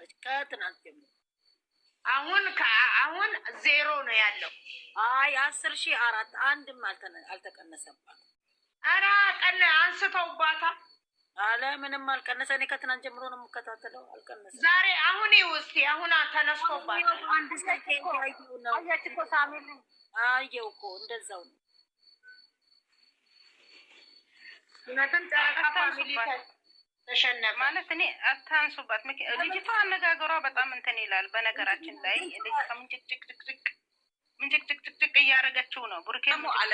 አለች ከትናንት ጀምሮ። አሁን 0 ነው ያለው። አይ 10,004 አንድም አልተቀነሰባት። ኧረ አንስተውባታል አለ ምንም አልቀነሰ። እኔ ከትናንት ጀምሮ ነው የምከታተለው። አልቀነሰ ዛሬ አሁን ውስጥ አሁን ተነስቶባታል። አንድ ሰዓት ያየው ነው እኮ ሳሚል አየው እኮ እንደዛው ነው። ምናምን ጨረቃ ፋሚሊ ተሸነፈ ማለት እኔ አታንሱባት። ልጅቷ አነጋገሯ በጣም እንትን ይላል። በነገራችን ላይ ልጅቷ ምንጭቅጭቅ እያደረገችው ነው። ቡርኬም አለ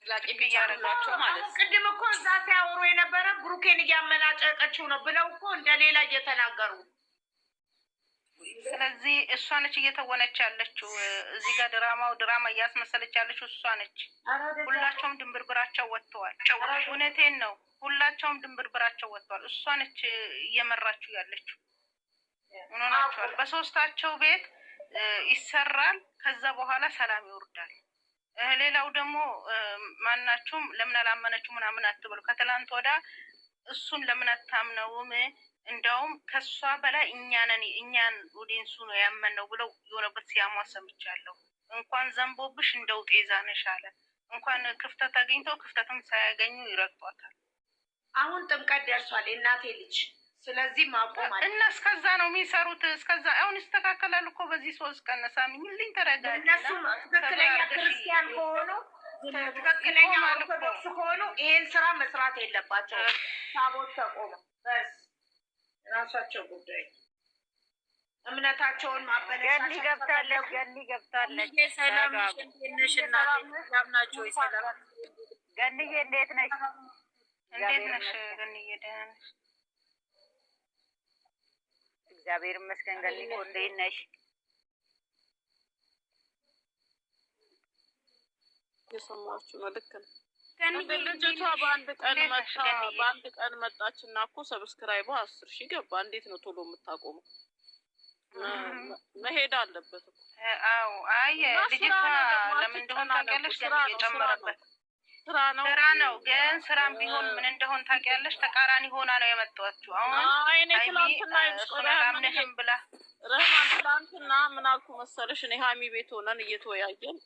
ላቂ እያደረጋቸው ማለት ቅድም እኮ እዛ ሲያወሩ የነበረ ብሩኬን እያመናጨቀችው ነው ብለው እኮ እንደሌላ እየተናገሩ። ስለዚህ እሷ ነች እየተወነች ያለችው እዚህ ጋር ድራማ እያስመሰለች ያለችው እሷ ነች። ሁላቸውም ድንብርብራቸው ወጥተዋል። እውነቴን ነው። ሁላቸውም ድንብርብራቸው ወጥተዋል። እሷ ነች እየመራችሁ ያለችው። ሆናቸዋል። በሶስታቸው ቤት ይሰራል። ከዛ በኋላ ሰላም ይወርዳል። ሌላው ደግሞ ማናችሁም ለምን አላመነችሁ ምናምን አትበሉ። ከትላንት ወዳ እሱን ለምን አታምነውም? እንደውም ከሷ በላይ እኛን ኦዲንሱ ነው ያመነው ብለው የሆነበት ሲያሟ ሰምቻለሁ። እንኳን ዘንቦብሽ እንደው ጤዛ ነሽ አለ። እንኳን ክፍተት አግኝተው ክፍተትም ሳያገኙ ይረግጧታል። አሁን ጥምቀት ደርሷል የእናቴ ልጅ። ስለዚህ ማቆም አለ እና እስከዛ ነው የሚሰሩት። እስከዛ አሁን ይስተካከላል እኮ በዚህ 3 ቀን ሳሚ ምንልኝ ተረጋጋ። እነሱ ትክክለኛ ክርስቲያን ከሆኑ ትክክለኛ ኦርቶዶክስ ከሆኑ ይሄን ስራ መስራት የለባቸው። ታቦት ተቆመ በስ ራሳቸው ጉዳይ እምነታቸውን ማበለሻ ገብታለች። ሰላም ነሽ እናቴ? ሰላም ናቸው? ሰላም ገንዬ እንዴት ነሽ? እንዴት ነሽ ገንዬ? ደህና ነሽ? እግዚአብሔር ይመስገን። ገንዬ እንዴት ነሽ? የሰማችሁ ነው። ልክ ነው። ልጅቷ በአንድ ቀን መጣችና እኮ ሰብስክራይቡ 10,000 ገባ። እንዴት ነው ቶሎ የምታቆመው? መሄድ አለበት እኮ። አዎ አይ ልጅቷ ለምን እንደሆነ ታውቂያለሽ? የጨመረበት ስራ ነው። ግን ስራም ቢሆን ምን እንደሆነ ታውቂያለሽ? ተቃራኒ ሆና ነው የመጣችው። አሁን አይኔ ትላንትና ይስቆራምነህም ብላ ረህማን ትላንትና ምን አልኩ መሰለሽ? እኔ ሀሚ ቤት ሆነን እየተወያየን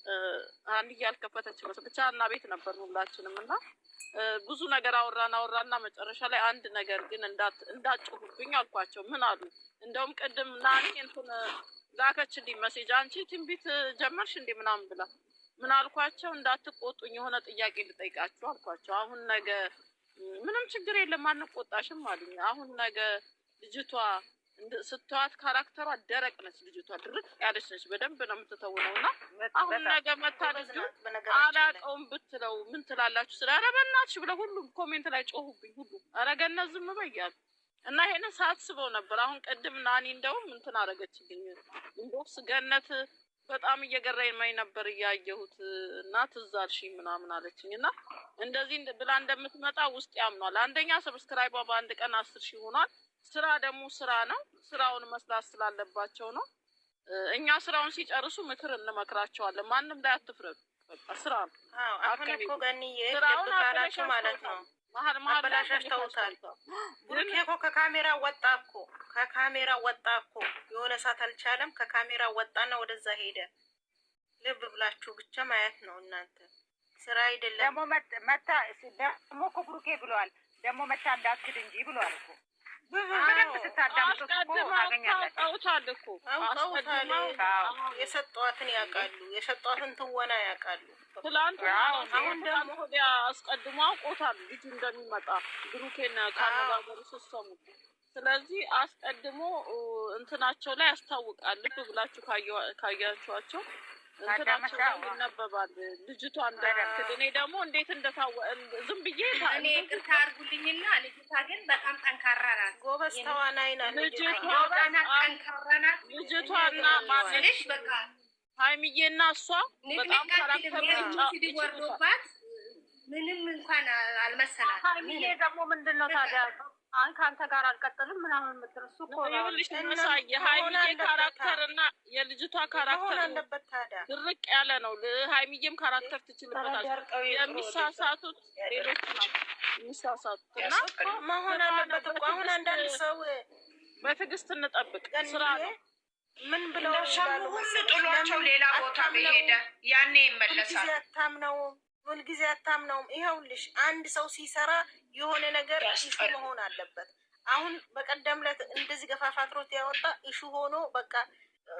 አንድ ያልከፈተች መስል ብቻ እና ቤት ነበር ሁላችንም እና ብዙ ነገር አወራና መጨረሻ ላይ አንድ ነገር ግን እንዳጭሁብኝ አልኳቸው። ምን አሉ? እንደውም ቅድም ናኒ እንትን ላከችልኝ ሜሴጅ አንቺ ትንቢት ጀመርሽ እንዴ ምናምን ብላ ምን አልኳቸው? እንዳትቆጡኝ የሆነ ጥያቄ ልጠይቃችሁ አልኳቸው። አሁን ነገ ምንም ችግር የለም አንቆጣሽም አሉኝ። አሁን ነገ ልጅቷ ስትዋት ካራክተሯ ደረቅ ነች። ልጅቷ ድርቅ ያለች ነች። በደንብ ነው የምትተውነው እና አሁን ነገ መታ ልጅ አላውቀውም ብትለው ምን ትላላችሁ? ስለ ኧረ በእናትሽ ብለው ሁሉም ኮሜንት ላይ ጮሁብኝ። ሁሉም ኧረ ገነት ዝም በያሉ እና ይሄንን ሳትስበው ነበር። አሁን ቅድም ናኒ እንደውም እንትን አደረገችልኝ። ኢንቦክስ ገነት በጣም እየገረመኝ ነበር እያየሁት እና ትዝ አልሽኝ ምናምን አለችኝ። እና እንደዚህ ብላ እንደምትመጣ ውስጥ ያምኗል። አንደኛ ሰብስክራይቧ በአንድ ቀን 10,000 ሆኗል። ስራ ደግሞ ስራ ነው። ስራውን መስራት ስላለባቸው ነው። እኛ ስራውን ሲጨርሱ ምክር እንመክራቸዋለን። ማንም ላይ አትፍረዱ። በቃ ስራ ነው። አሁን እኮ ገንዬ ልብካላችሁ ማለት ነው። አበላሽተውታል። ብሩኬ እኮ ከካሜራ ወጣ እኮ የሆነ ሰዓት አልቻለም። ከካሜራ ወጣና ወደዛ ሄደ። ልብ ብላችሁ ብቻ ማየት ነው እናንተ። ስራ አይደለም። ደግሞ መታ ደግሞ እኮ ብሩኬ ብሏል። ደግሞ መታ እንዳትክድ እንጂ ብሏል እኮ በደንብ ስታዳምጡት እኮ ታገኛላችሁ። አውቀውታል። የሰጧትን ያውቃሉ። የሰጧትን ትወና ያውቃሉ። ትላንት አሁን ደግሞ አስቀድሞ አውቆታል ልጁ እንደሚመጣ ብሩኬን ካነጋገሩ ሲሰሙ። ስለዚህ አስቀድሞ እንትናቸው ላይ ያስታውቃል። ልብ ብላችሁ ካያችኋቸው እንትናቸው ላይ ይነበባል። ልጅቷ እንደምትል እኔ ደግሞ እንዴት ዝም ብዬ እኔ ቅርታ አድርጉልኝና ልጅቷ ግን በጣም ጠንካራ ናት። ጎበዝ ተዋናይ ናት። ልጅቷና ማለሽ በቃ ሀይሚዬና እሷ በጣም ካራክተር ወርዶባት ምንም እንኳን አልመሰላት። ሀይሚዬ ደግሞ ምንድነው ታዲያ ከአንተ ጋር አልቀጥልም ምናምን የምትርሱ እኮ ነው። ይኸውልሽ ተመሳየ ሀይሚዬ ካራክተርና የልጅቷ ካራክተር ድርቅ ያለ ነው። ሀይሚዬም ካራክተር ትችልበታለች። የሚሳሳቱት ሌሎች ናቸው የሚሳሳቱት እና መሆን አለበት እኮ። አሁን አንዳንድ ሰው በትዕግስት እንጠብቅ። ስራ ነው። ምን ብለው ሁሉ ጥሏቸው ሌላ ቦታ በሄደ ያኔ ይመለሳል። ሁልጊዜ አታምነውም። ይኸውልሽ አንድ ሰው ሲሰራ የሆነ ነገር ኢሹ መሆን አለበት። አሁን በቀደም ዕለት እንደዚህ ገፋፋትሮት ያወጣ ኢሹ ሆኖ በቃ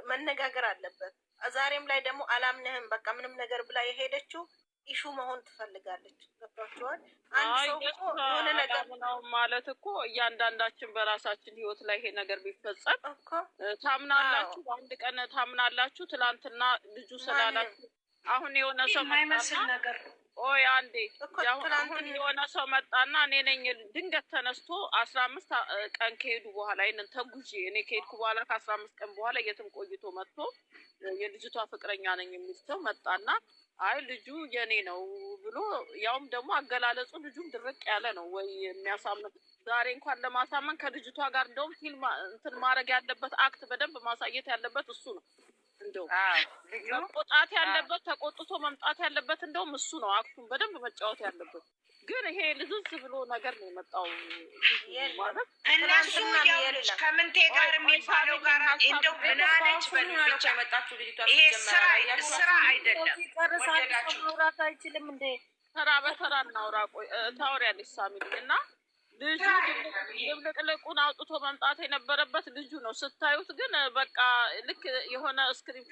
መነጋገር አለበት። ዛሬም ላይ ደግሞ አላምንህም በቃ ምንም ነገር ብላ የሄደችው ኢሹ መሆን ትፈልጋለች። ገብቷችኋል? አንድ ሰው እኮ የሆነ ነገር ነው ማለት እኮ እያንዳንዳችን በራሳችን ህይወት ላይ ይሄ ነገር ቢፈጸም እኮ ታምናላችሁ፣ በአንድ ቀን ታምናላችሁ። ትላንትና ልጁ ስላላችሁ አሁን የሆነ ሰው የማይመስል ነገር ኦይ አንዴ አሁን የሆነ ሰው መጣና እኔ ነኝ ድንገት ተነስቶ 15 ቀን ከሄዱ በኋላ ይሄንን ተጉዤ እኔ ከሄድኩ በኋላ ከ15 ቀን በኋላ የትም ቆይቶ መጥቶ የልጅቷ ፍቅረኛ ነኝ የሚል ሰው መጣና አይ ልጁ የኔ ነው ብሎ ያውም ደግሞ አገላለጹ ልጁም ድርቅ ያለ ነው ወይ የሚያሳምን ዛሬ እንኳን ለማሳመን ከልጅቷ ጋር እንደውም ፊልም እንትን ማድረግ ያለበት አክት በደንብ ማሳየት ያለበት እሱ ነው። እንደው መቆጣት ያለበት ተቆጥቶ መምጣት ያለበት እንደውም እሱ ነው። አክቱን በደንብ መጫወት ያለበት ግን ይሄ ልዝዝ ብሎ ነገር ነው የመጣው ማለት እነሱ ያውልሽ ከምንቴ ጋር የሚባለው ጋር እንደው ምን አለች በልጅ ያመጣችሁ ልጅቷ ይሄ ስራ አይደለም። ወደዳችሁ ማውራት አይችልም እንዴ? ተራ በተራ እናውራ። ቆይ ታወሪያለሽ ሳሚልኝ እና ልጁ ድብልቅልቁን አውጥቶ መምጣት የነበረበት ልጁ ነው። ስታዩት ግን በቃ ልክ የሆነ ስክሪፕት